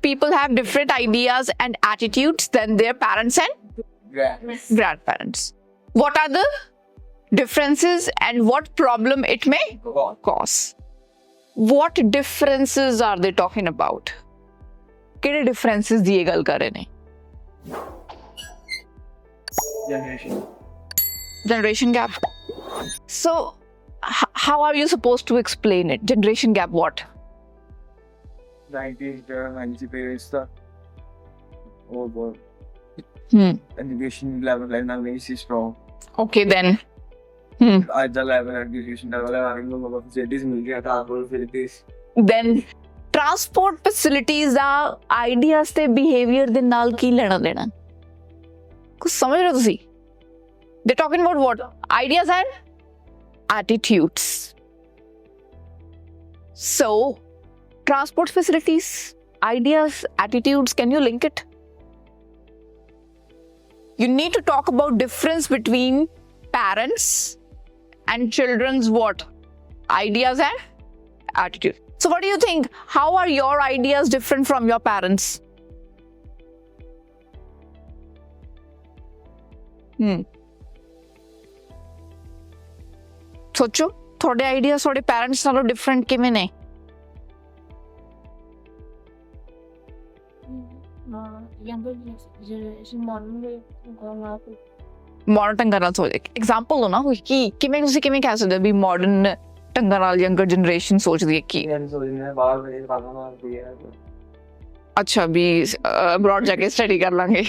people have different ideas and attitudes than their parents and grandparents? What are the differences and what problem it may cause? What differences are they talking about? Kede differences die gal kar rahe ne? Generation gap. So, how are you supposed to explain it? Generation gap what? 90s parents tha. Oh boy. Education level is not very strong. Okay then. At the level education level, I don't know about facilities in India, facilities. Then transport facilities are ideas te behavior de naal ki lena dena? Kuch samajh rahe ho tusi? They're talking about what? Ideas and attitudes. So, transport facilities, ideas, attitudes, can you link it? You need to talk about difference between parents and children's what? Ideas and attitude. So what do you think? How are your ideas different from your parents? सोचो थोड़े ideas थोड़े parents नालों different किवें ने? Modern ढंगां नाल सोच example दो ना कोई कि किवें तुसीं किवें कह सकदे भी मॉडर्न ढंगां नाल यंगर जनरेशन सोचदी है कि अच्छा भी अब्रॉड जाके स्टडी कर लांगे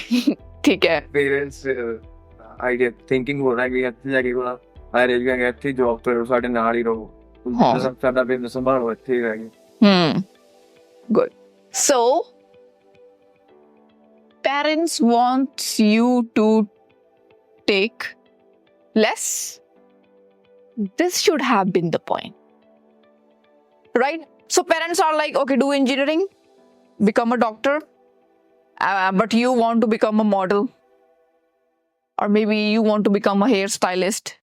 ठीक है पेरेंट्स आइडिया थिंकिंग हो रहा है कि अच्छी जाके कोला अरे रेल गए थे जॉब करो साडे नाल ही रहो सब साडा बिजनेस संभालो ਇੱਥੇ ਰਹਿ ਗਏ good so parents want you to take less. This should have been the point, right? So parents are like, okay, do engineering, become a doctor, but you want to become a model, or maybe you want to become a hairstylist,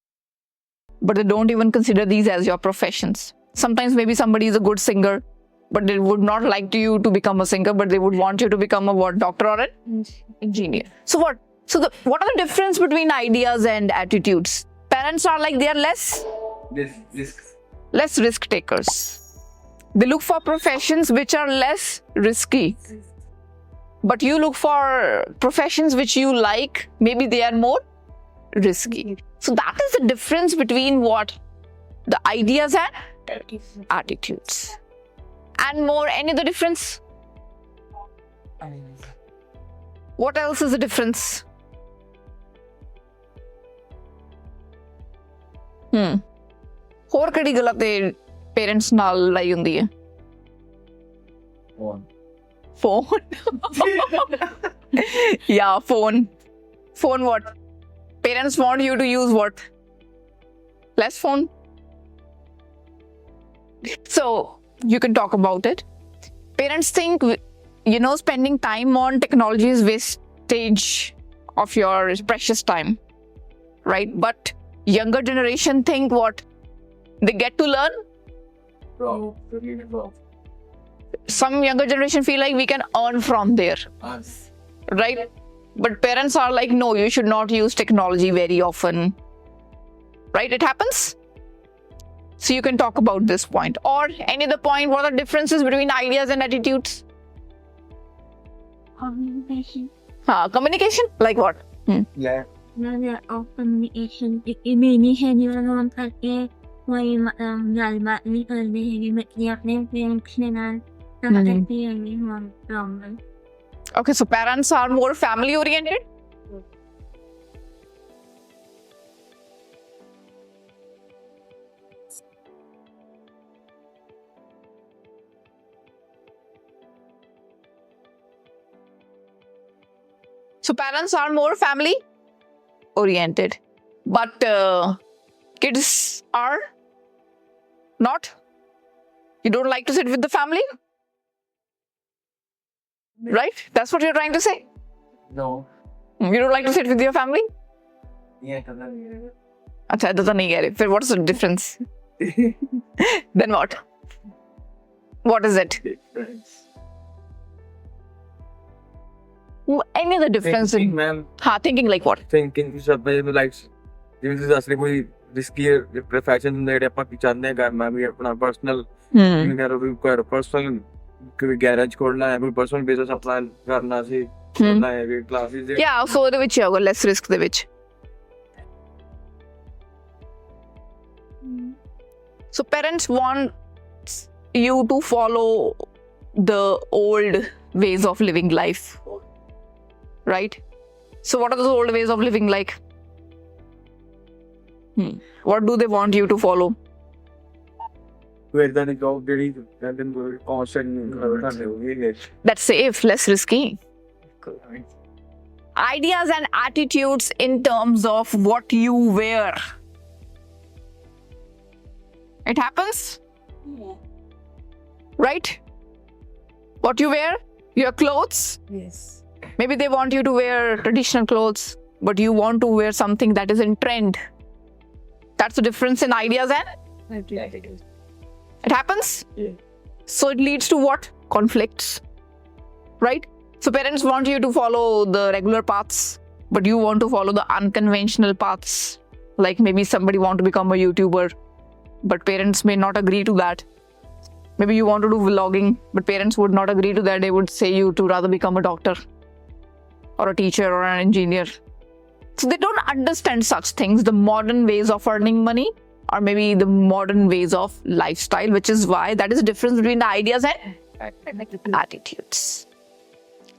but they don't even consider these as your professions. Sometimes maybe somebody is a good singer, but they would not like you to become a singer, but they would want you to become a what? Doctor or an engineer. So what? What are the difference between ideas and attitudes? Parents are like, they are less risk takers. They look for professions which are less risky. But you look for professions which you like, maybe they are more risky. So that is the difference between what? The ideas and attitudes. And more, any other difference? What else is the difference? ਹੋਰ ਕਿਹੜੀ ਗੱਲਾਂ ਤੇ parents ਨਾਲ ਲੜਾਈ ਹੁੰਦੀ ਹੈ? Phone. Yeah, phone. Phone what? Parents want you to use what? Less phone. So, you can talk about it. Parents think, spending time on technology is wastage of your precious time, right? But younger generation think what? They get to learn. Some younger generation feel like we can earn from there, right? But parents are like, no, you should not use technology very often, right? It happens. So you can talk about this point or any other point. What are the differences between ideas and attitudes? Communication. Communication? Like what? Yeah. Of communication. Communication yung naman kasi may galba ni kalbi hindi yung problem. Okay, so parents are more family oriented. So parents are more family oriented, but kids are not. You don't like to sit with the family, right? That's what you're trying to say. No. You don't like to sit with your family. Yeah. अच्छा तो नहीं कह रहे. What's the difference? Then what? What is it? Any other difference Thinking, in ma'am. thinking like what? Thinking ਸਭ ਨੂੰ like ਜਿਵੇਂ ਤੁਸੀਂ ਦੱਸ ਰਹੇ ਕੋਈ ਰਿਸਕੀ ਪ੍ਰੋਫੈਸ਼ਨ ਹੁੰਦੇ ਜਿਹੜੇ ਆਪਾਂ ਚਾਹੁੰਦੇ ਹਾਂ ਕਰਨਾ ਵੀ ਆਪਣਾ ਪਰਸਨਲ ਵੀ ਕੋਈ ਪਰਸਨਲ ਕੋਈ ਗੈਰੇਜ ਖੋਲਣਾ ਹੈ ਕੋਈ ਪਰਸਨਲ ਬਿਜ਼ਨਸ ਆਪਣਾ ਕਰਨਾ ਸੀ ਕਰਨਾ ਹੈ ਵੀ ਕਲਾਸਿਸ Yeah, so ਉਹਦੇ ਵਿੱਚ ਹੋਗਾ ਲੈਸ ਰਿਸਕ ਦੇ ਵਿੱਚ. So parents want you to follow the old ways of living life, right? So what are those old ways of living like? What do they want you to follow? where the job ਜਿਹੜੀ then constant ਕਰਦੇ ਹੋਗੇ That's safe, less risky. Ideas and attitudes in terms of what you wear. It happens, right? What you wear, your clothes. Yes. Maybe they want you to wear traditional clothes, but you want to wear something that is in trend. That's the difference in ideas and it happens. Yeah. So it leads to what? Conflicts, right? So parents want you to follow the regular paths, but you want to follow the unconventional paths. Like maybe somebody want to become a YouTuber, but parents may not agree to that. Maybe you want to do vlogging, but parents would not agree to that. They would say you to rather become a doctor or a teacher or an engineer. So they don't understand such things, the modern ways of earning money or maybe the modern ways of lifestyle, which is why that is the difference between the ideas and attitudes.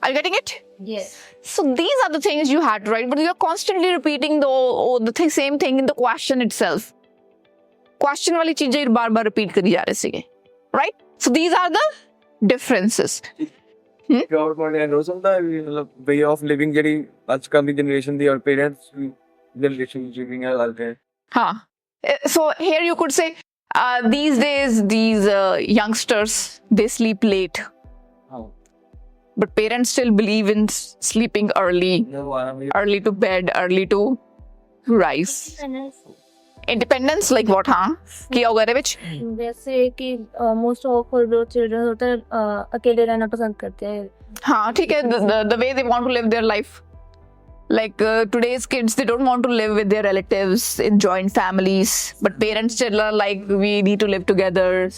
Are you getting it? Yes. So these are the things you had to write, but you're constantly repeating the same thing in the question itself. Question wali cheezein baar repeat kari ja rahe sige, right? So these are the differences. Government ਨੇ ਰੋਜ਼ ਹੁੰਦਾ ਵੀ ਮਤਲਬ way of living ਜਿਹੜੀ ਅੱਜ ਕੱਲ੍ਹ ਦੀ generation ਦੀ ਔਰ parents generation ਜਿਵੇਂ ਲੱਗਦੇ ਹੈ So here you could say these days these youngsters they sleep late, but parents still believe in sleeping early to bed, early to rise. Independence like what? क्या होगा रे विच? जैसे कि मोस्ट ऑफ जो children होते हैं अकेले रहना पसंद करते हैं. हाँ ठीक है, the way they want to live their life. Like today's kids, they don't want to live with their relatives in joint families, but parents still are like, we need to live together,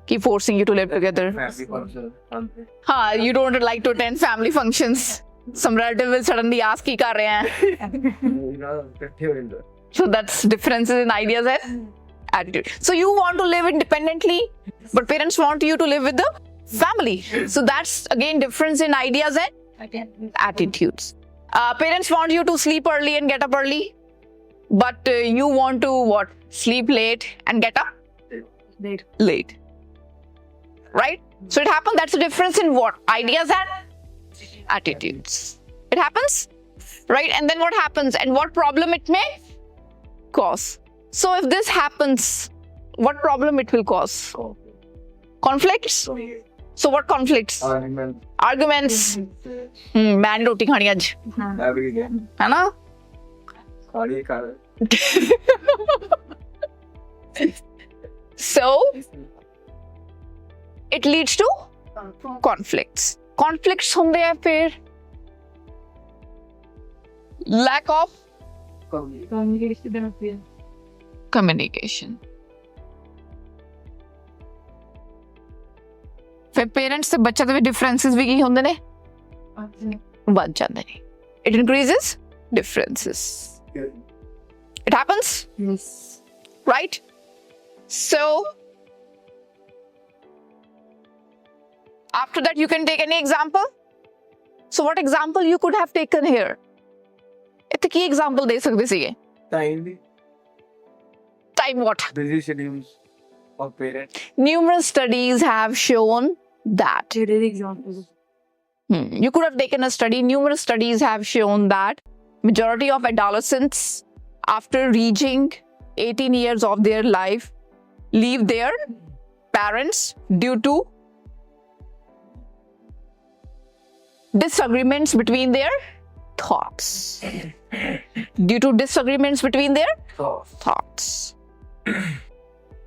keep forcing you to live together. You don't like to attend family functions. Some relative will suddenly ask, "Ki kar rahe hain?" So that's differences in ideas and attitude. So you want to live independently, but parents want you to live with the family. So that's again difference in ideas and attitudes. Parents want you to sleep early and get up early, but you want to what? Sleep late and get up late. Right? So it happens. That's the difference in what? Ideas and attitudes. It happens, right? And then what happens? And what problem it may cause? So if this happens, what problem it will cause? Conflicts. So what conflicts? Arguments. मैं रोटी खानी आज, है ना? So it leads to conflicts. Conflicts होंगे हैं फिर lack of communication. फिर parents से बच्चा ਦੇ differences ਵੀ ਕੀ ਹੁੰਦੇ ਨੇ ਵੱਧ ਜਾਂਦੇ ਨੇ. It increases differences. It happens? Yes. Right? So after that you can take any example. So what example you could have taken here? ਇੱਥੇ ਕੀ example ਦੇ ਸਕਦੇ ਸੀਗੇ? Time what? busy schedules of parents. Numerous studies have shown that. Examples. You could have taken a study. Numerous studies have shown that majority of adolescents, after reaching 18 years of their life, leave their parents due to disagreements between their thoughts. Due to disagreements between their thoughts.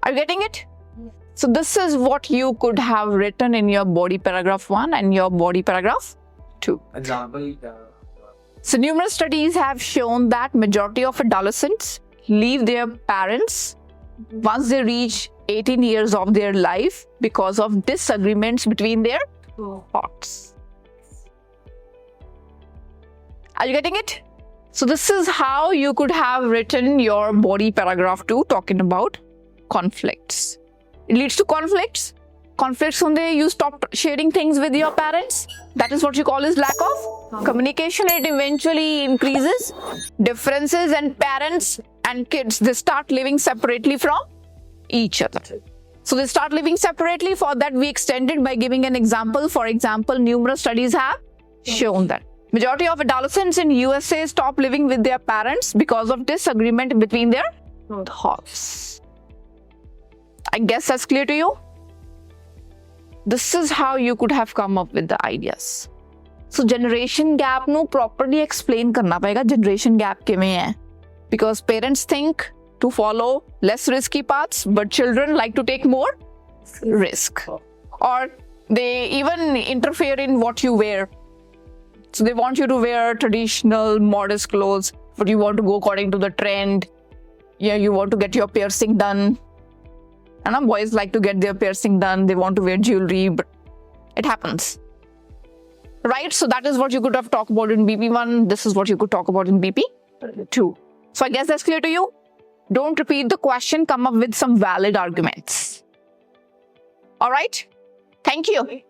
Are you getting it? So this is what you could have written in your body paragraph 1 and your body paragraph 2. Example. So numerous studies have shown that majority of adolescents leave their parents once they reach 18 years of their life because of disagreements between their thoughts. Are you getting it? So this is how you could have written your body paragraph 2 talking about conflicts. It leads to conflicts. Conflicts from there, you stop sharing things with your parents. That is what you call is lack of communication. It eventually increases differences, and parents and kids, they start living separately from each other. So they start living separately. For that, we extended by giving an example. For example, numerous studies have shown that majority of adolescents in USA stop living with their parents because of disagreement between their thoughts. I guess that's clear to you. This is how you could have come up with the ideas. So generation gap nu properly explain karna payega. Generation gap kivein hai? Because parents think to follow less risky paths, but children like to take more risk. Or they even interfere in what you wear. So they want you to wear traditional, modest clothes, but you want to go according to the trend. Yeah, you want to get your piercing done. And boys like to get their piercing done. They want to wear jewelry, but it happens. Right? So that is what you could have talked about in BP1. This is what you could talk about in BP2. So I guess that's clear to you. Don't repeat the question. Come up with some valid arguments. All right? Thank you.